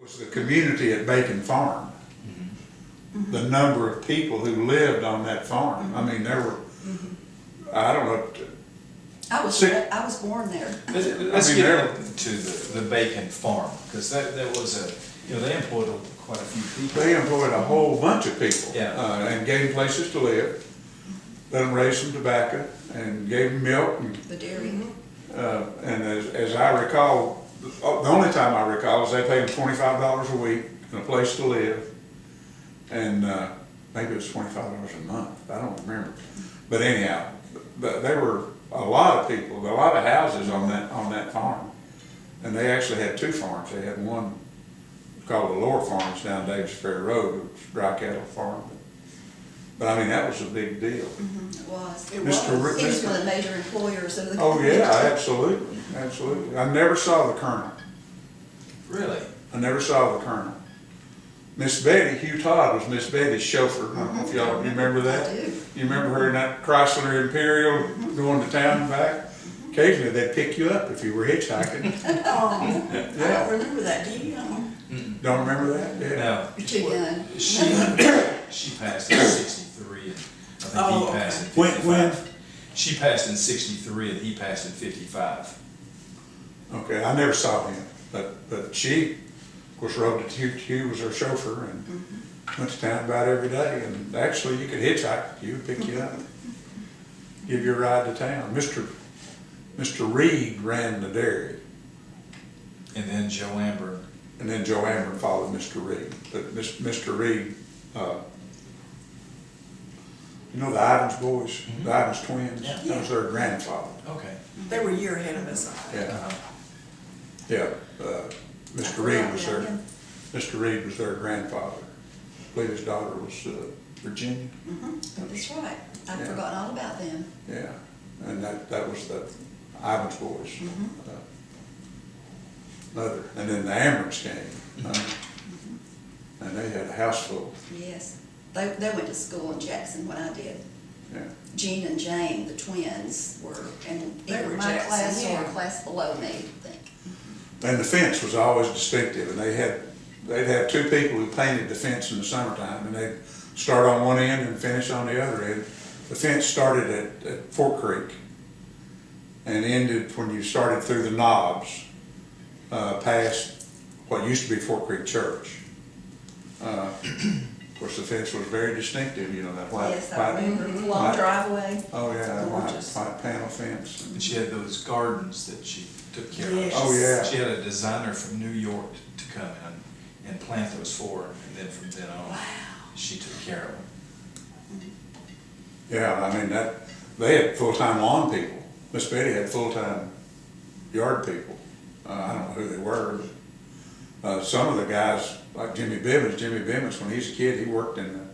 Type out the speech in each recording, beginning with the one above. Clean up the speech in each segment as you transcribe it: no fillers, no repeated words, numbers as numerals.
was the community at Bacon Farm. The number of people who lived on that farm. I mean, there were, I don't know. I was born there. Let's get into the Bacon Farm, because that was a, they employed quite a few people. They employed a whole bunch of people. Yeah. And gave them places to live, let them raise some tobacco, and gave them milk. And, The dairy. and as I recall, the only time I recall is they paid them $25 a week and a place to live. And maybe it was $25 a month, I don't remember. But anyhow, there were a lot of people, a lot of houses on that farm. And they actually had two farms. They had one called the Lower Farms down Davis Ferry Road, which was a dry cattle farm. But I mean, that was a big deal. It was. It was. He was one of the major employers of the Oh company. yeah, absolutely, absolutely. I never saw the Colonel. Really? I never saw the Colonel. Miss Betty, Hugh Todd was Miss Betty's chauffeur. I don't know if y'all remember that. I do. You remember her in that Chrysler Imperial going to town and back? Occasionally they'd pick you up if you were hitchhiking. I don't remember that, do you? Don't remember that? Yeah. No. You're too young. She passed in 63, and I think he passed in 55. When? She passed in 63, and he passed in 55. Okay, I never saw him, but she, of course, rode to Hugh was her chauffeur and went to town about every day. And actually, you could hitchhike Hugh, pick you up, give you a ride to town. Mr. Reed ran the dairy. And then Joe Amber. And then Joe Amber followed Mr. Reed. But Mr. Reed, you know the Ivins boys, the Ivins twins? Yeah. That was their grandfather. Okay. They were a year ahead of us. Yeah. Yeah, Mr. Reed was their grandfather. I believe his daughter was Virginia. That's right. I'd forgotten all about them. Yeah, and that was the Ivins boys' mother. And then the Amberts came, and they had a house full. Yes. They went to school in Jackson when I did. Yeah. Jean and Jane, the twins, were in They either were my Jackson, class or yeah. a class below me, I think. And the fence was always distinctive, and they'd have two people who painted the fence in the summertime, and they'd start on one end and finish on the other end. The fence started at Fort Creek and ended when you started through the knobs, past what used to be Fort Creek Church. Of course, the fence was very distinctive, that white. Yes, I remember. Long white- driveway. Oh, yeah, that Gorgeous. white panel fence. And she had those gardens that she took care Yes. of. Oh, yeah. She had a designer from New York to come in and plant those for her, and then from then on, she took care of them. Yeah, I mean, they had full-time lawn people. Miss Betty had full-time yard people. I don't know who they were. Some of the guys, like Jimmy Bibbins, when he was a kid, he worked in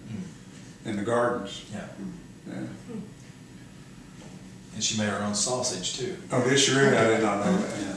the gardens. Yeah. Yeah. And she made her own sausage too. Oh, did she really? I did not know that. Yeah.